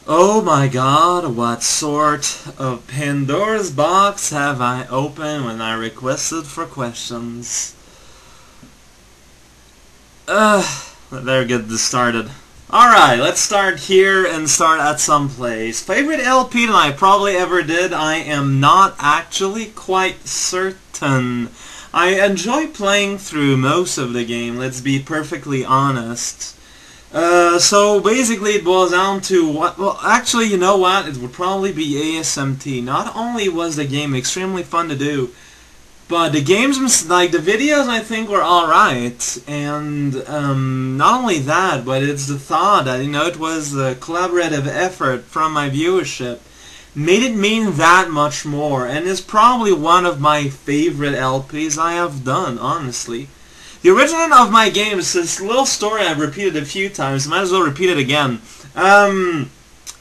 Oh my god, what sort of Pandora's box have I opened when I requested for questions? Better get this started. Alright, let's start here and start at some place. Favorite LP that I probably ever did, I am not actually quite certain. I enjoy playing through most of the game, let's be perfectly honest. So basically it boils down to what, well actually you know what, it would probably be ASMT. Not only was the game extremely fun to do, but the games, like the videos I think were alright, and not only that, but it's the thought that, you know, it was a collaborative effort from my viewership, made it mean that much more, and is probably one of my favorite LPs I have done, honestly. The origin of my game is this little story I've repeated a few times. Might as well repeat it again.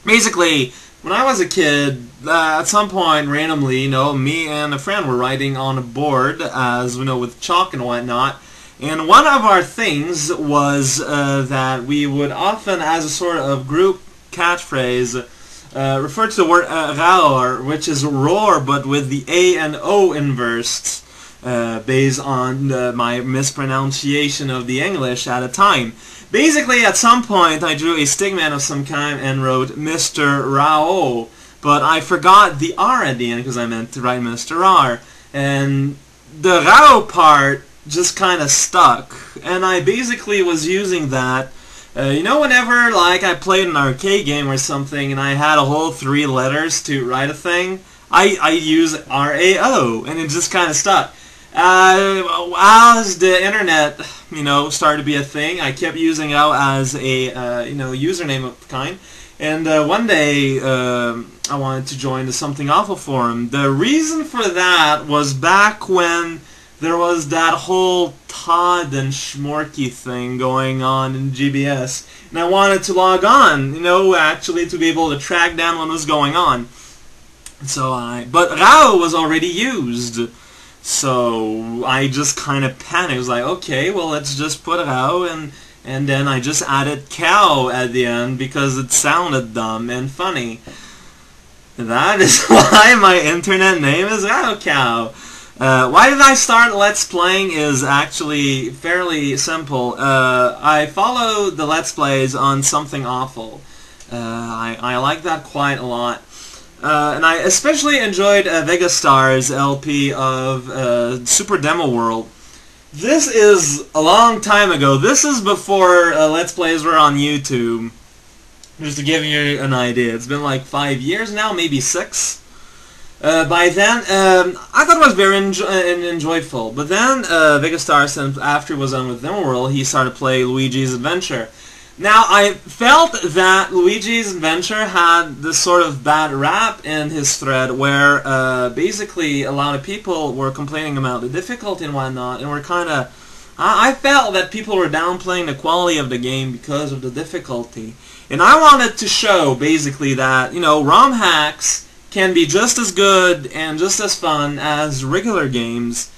Basically, when I was a kid, at some point, randomly, you know, me and a friend were writing on a board, as we know, with chalk and whatnot. And one of our things was that we would often, as a sort of group catchphrase, refer to the word raor, which is roar, but with the A and O inversed. Based on my mispronunciation of the English at a time. Basically, at some point, I drew a stickman of some kind and wrote Mr. Rao, but I forgot the R at the end because I meant to write Mr. R, and the Rao part just kind of stuck, and I basically was using that. You know, whenever like I played an arcade game or something and I had a whole 3 letters to write a thing, I use R-A-O, and it just kind of stuck. As the internet, you know, started to be a thing, I kept using it as a, you know, username of the kind. And one day, I wanted to join the Something Awful forum. The reason for that was back when there was that whole Todd and Schmorky thing going on in GBS. And I wanted to log on, you know, actually to be able to track down what was going on. So but Rao was already used. So I just kind of panicked. I was like, okay, well, let's just put Rao, and then I just added cow at the end because it sounded dumb and funny. That is why my internet name is Rao Cow. Why did I start Let's Playing is actually fairly simple. I follow the Let's Plays on Something Awful. I like that quite a lot. And I especially enjoyed Vegastar's LP of Super Demo World. This is a long time ago. This is before Let's Plays were on YouTube. Just to give you an idea. It's been like 5 years now, maybe 6. By then, I thought it was very enjoyable. But then Vegastar, since after he was on with Demo World, he started to play Luigi's Adventure. Now, I felt that Luigi's Adventure had this sort of bad rap in his thread where basically a lot of people were complaining about the difficulty and whatnot, and were kind of... I felt that people were downplaying the quality of the game because of the difficulty. And I wanted to show, basically, that, you know, ROM hacks can be just as good and just as fun as regular games.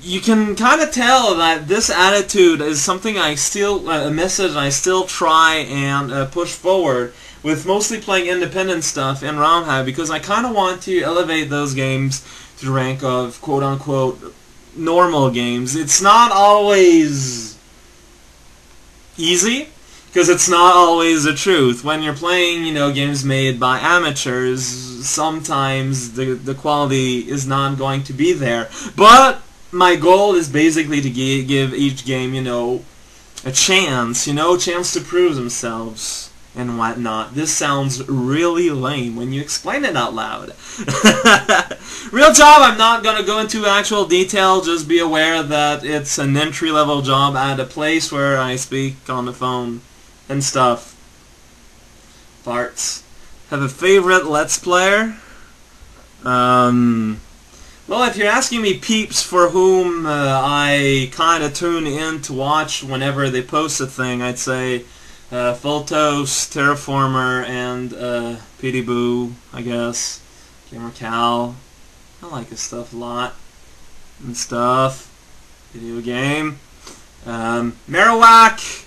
You can kind of tell that this attitude is something I still, a message I still try and push forward with mostly playing independent stuff in ROM hack, because I kind of want to elevate those games to the rank of quote-unquote normal games. It's not always easy, because it's not always the truth. When you're playing, you know, games made by amateurs, sometimes the quality is not going to be there. But my goal is basically to give each game, you know, a chance, chance to prove themselves and whatnot. This sounds really lame when you explain it out loud. Real job, I'm not going to go into actual detail, just be aware that it's an entry-level job at a place where I speak on the phone and stuff. Farts. Have a favorite Let's Player? Well, if you're asking me peeps for whom I kind of tune in to watch whenever they post a thing, I'd say Full Toast, Terraformer, and PD Boo, I guess. Gamer Cal. I like his stuff a lot. And stuff. Video game. Marowak.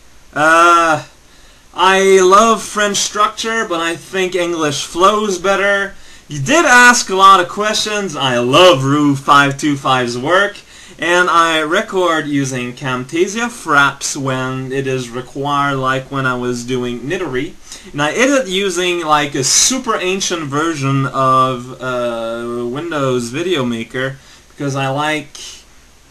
I love French structure, but I think English flows better. You did ask a lot of questions. I love Rue 525's work, and I record using Camtasia Fraps when it is required, like when I was doing Knittery. And I edit using like a super ancient version of Windows Video Maker because I like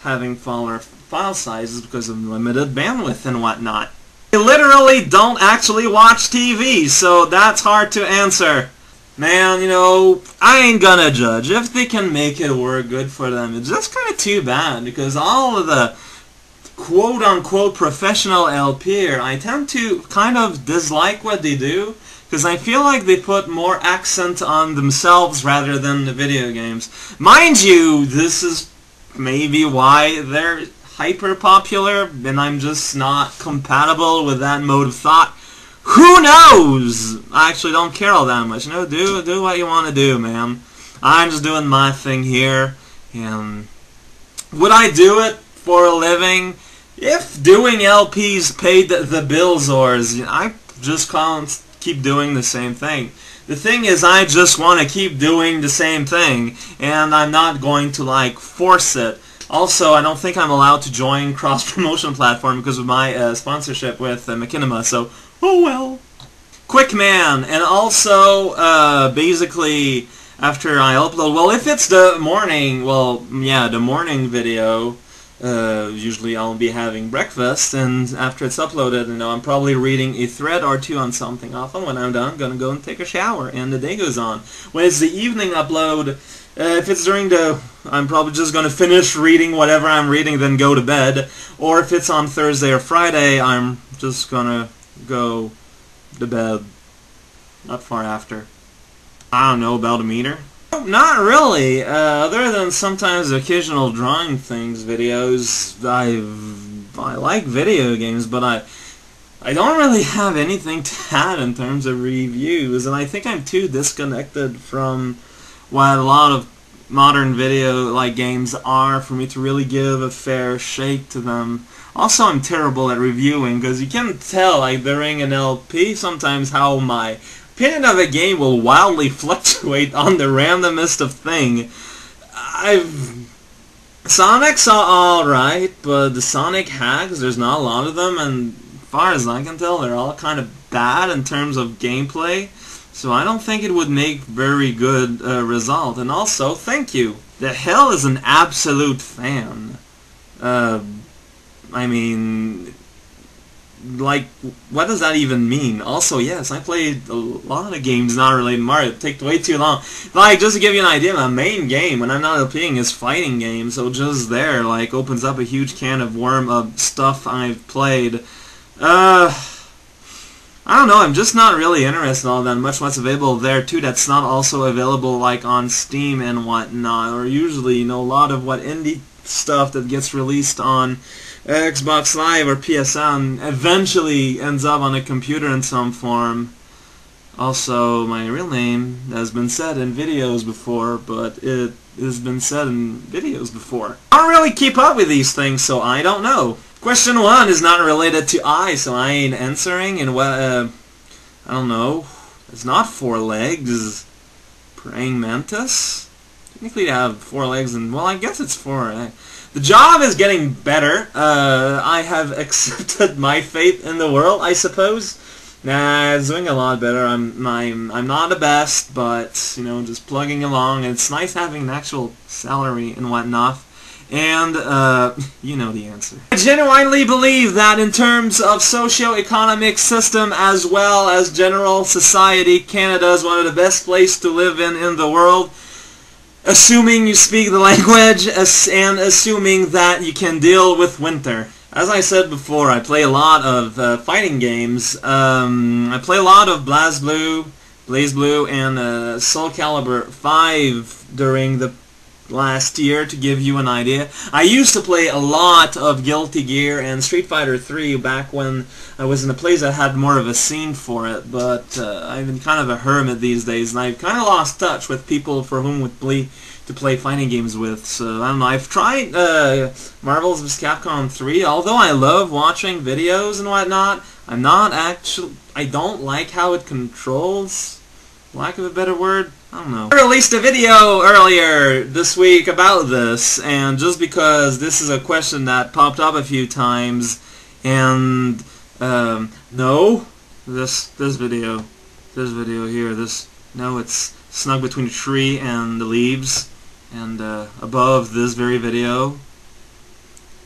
having smaller file sizes because of limited bandwidth and whatnot. I literally don't actually watch TV, so that's hard to answer. Man, you know, I ain't gonna judge. If they can make it work, good for them. It's just kind of too bad, because all of the quote-unquote professional LPer, I tend to kind of dislike what they do, because I feel like they put more accent on themselves rather than the video games. Mind you, this is maybe why they're hyper popular, and I'm just not compatible with that mode of thought. Who knows? I actually don't care all that much. You know, do what you want to do, man. I'm just doing my thing here, and would I do it for a living? If doing LPs paid the bills, or I just can't keep doing the same thing. The thing is, I just want to keep doing the same thing, and I'm not going to like force it. Also, I don't think I'm allowed to join cross-promotion platform because of my sponsorship with Machinima, so oh well. Quick man, and also basically after I upload, well, if it's the morning, well, yeah, the morning video, usually I'll be having breakfast, and after it's uploaded, you know, I'm probably reading a thread or two on something. Often when I'm done, I'm gonna go and take a shower, and the day goes on. When it's the evening upload, if it's during the, I'm probably just gonna finish reading whatever I'm reading, then go to bed. Or if it's on Thursday or Friday, I'm just gonna go to bed not far after. I don't know, about a meter? Not really, other than sometimes occasional drawing things videos. I like video games, but I don't really have anything to add in terms of reviews, and I think I'm too disconnected from what a lot of modern video like games are for me to really give a fair shake to them. Also, I'm terrible at reviewing, because you can tell, like, during an LP sometimes how my opinion of a game will wildly fluctuate on the randomest of thing. Sonic's alright, but the Sonic hacks, there's not a lot of them, and as far as I can tell, they're all kind of bad in terms of gameplay. So I don't think it would make very good result. And also, thank you. The hell is an absolute fan? I mean, like, what does that even mean? Also, yes, I played a lot of games not related to Mario. It takes way too long. Like, just to give you an idea, my main game, when I'm not LPing, is fighting games. So just there, like, opens up a huge can of worm of stuff I've played. I don't know, I'm just not really interested in all that much what's available there too that's not also available like on Steam and whatnot, or usually, you know, a lot of what indie stuff that gets released on Xbox Live or PSN eventually ends up on a computer in some form. Also, my real name has been said in videos before, but it has been said in videos before. I don't really keep up with these things, so I don't know. Question 1 is not related to I, so I ain't answering, and what, I don't know, it's not 4 legs. Praying mantis? Technically they have 4 legs, and, well, I guess it's 4. The job is getting better. I have accepted my fate in the world, I suppose. Nah, it's doing a lot better. I'm not the best, but, you know, just plugging along. It's nice having an actual salary and whatnot. And, you know the answer. I genuinely believe that in terms of socio-economic system as well as general society, Canada is one of the best places to live in the world. Assuming you speak the language, and assuming that you can deal with winter. As I said before, I play a lot of fighting games. I play a lot of BlazBlue, and Soul Calibur 5 during the last year, to give you an idea. I used to play a lot of Guilty Gear and Street Fighter 3 back when I was in a place that had more of a scene for it, but I've been kind of a hermit these days, and I've kind of lost touch with people for whom would to play fighting games with. So I don't know, I've tried Marvel's vs. Capcom 3, although I love watching videos and whatnot. I'm not actually... I don't like how it controls. Lack of a better word? I don't know. I released a video earlier this week about this, and just because this is a question that popped up a few times, and no, this video here, no, it's snug between the tree and the leaves, and above this very video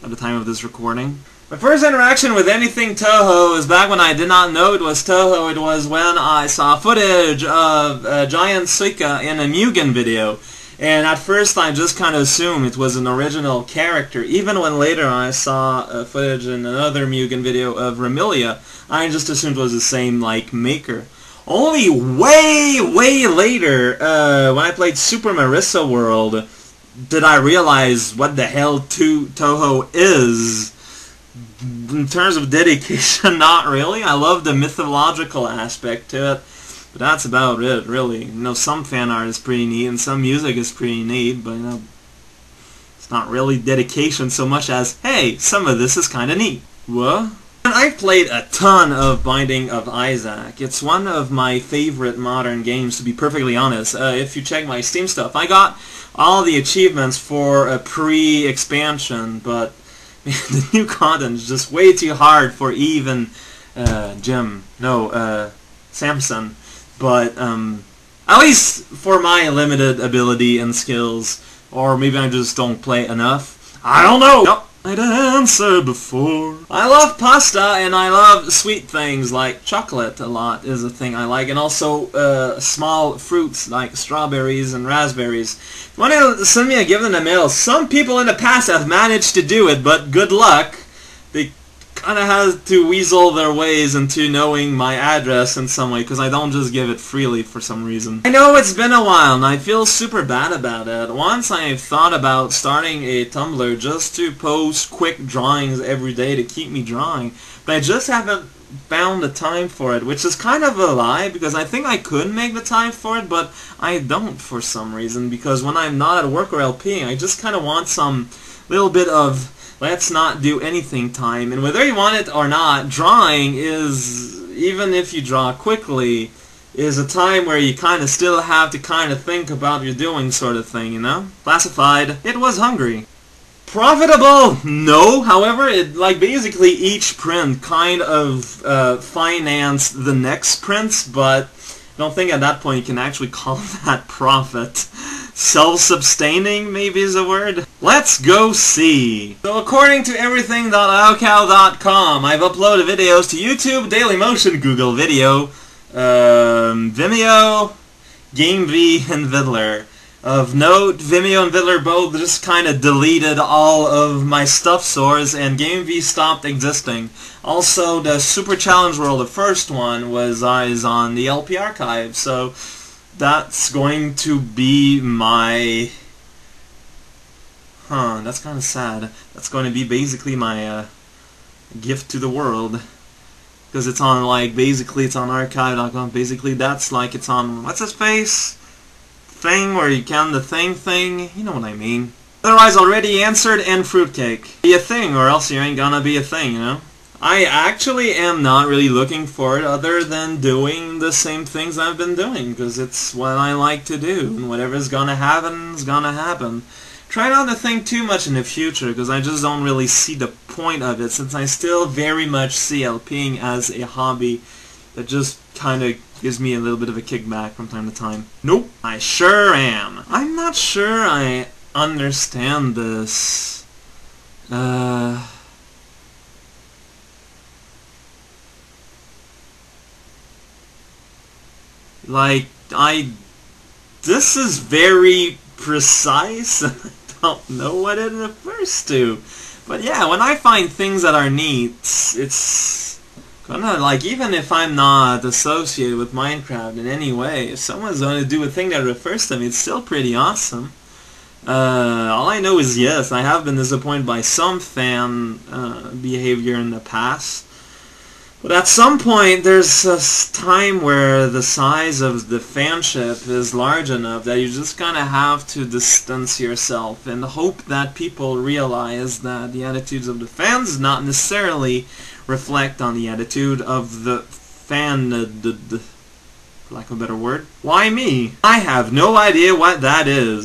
at the time of this recording. My first interaction with anything Toho is back when I did not know it was Toho. It was when I saw footage of Giant Suika in a Mugen video. And at first I just kind of assumed it was an original character. Even when later I saw footage in another Mugen video of Remilia, I just assumed it was the same, like, maker. Only way later, when I played Super Marissa World, did I realize what the hell Toho is. In terms of dedication, not really. I love the mythological aspect to it, but that's about it, really. You know, some fan art is pretty neat, and some music is pretty neat, but, you know, it's not really dedication so much as, hey, some of this is kind of neat. What? And I've played a ton of Binding of Isaac. It's one of my favorite modern games, to be perfectly honest. If you check my Steam stuff, I got all the achievements for a pre-expansion, but the new content is just way too hard for even Samson. But at least for my limited ability and skills, or maybe I just don't play enough. I don't know. Nope. I'd answer before. I love pasta and I love sweet things like chocolate a lot is a thing I like, and also small fruits like strawberries and raspberries. If you want to send me a gift in the mail, some people in the past have managed to do it, but good luck. They kind of have to weasel their ways into knowing my address in some way, because I don't just give it freely for some reason. I know it's been a while and I feel super bad about it. Once I've thought about starting a Tumblr just to post quick drawings every day to keep me drawing, but I just haven't found the time for it, which is kind of a lie, because I think I could make the time for it, but I don't for some reason, because when I'm not at work or LPing, I just kind of want some little bit of let's not do anything time. And whether you want it or not, drawing is, even if you draw quickly, is a time where you kind of still have to kind of think about what you're doing, sort of thing, you know? Classified, it was hungry. Profitable? No. However, like basically each print kind of financed the next prints, but I don't think at that point you can actually call that profit. Self-sustaining, maybe is a word? Let's go see. So according to everything.owcow.com, I've uploaded videos to YouTube, Dailymotion, Google Video, Vimeo, GameV, and Vidler. Of note, Vimeo and Vidler both just kind of deleted all of my stuff source, and GameV stopped existing. Also, the Super Challenge World, the first one, is on the LP archive, so that's going to be my... that's kind of sad. That's going to be basically my gift to the world. Because it's on, like, basically it's on archive.com. Basically, that's like it's on, what's his face? Thing where you can the thing, you know what I mean. Otherwise already answered, and fruitcake. Be a thing, or else you ain't gonna be a thing, you know? I actually am not really looking for it other than doing the same things I've been doing, because it's what I like to do, and whatever's gonna happen is gonna happen. Try not to think too much in the future, because I just don't really see the point of it, since I still very much see LPing as a hobby that just kind of gives me a little bit of a kickback from time to time. Nope, I sure am. I'm not sure I understand this. Like, this is very precise, and I don't know what it refers to. But yeah, when I find things that are neat, it's gonna, like, even if I'm not associated with Minecraft in any way, if someone's gonna do a thing that refers to me, it's still pretty awesome. All I know is, yes, I have been disappointed by some fan behavior in the past. But at some point, there's a time where the size of the fanship is large enough that you just kind of have to distance yourself and hope that people realize that the attitudes of the fans is not necessarily reflect on the attitude of the fan, for lack of a better word. Why me? I have no idea what that is.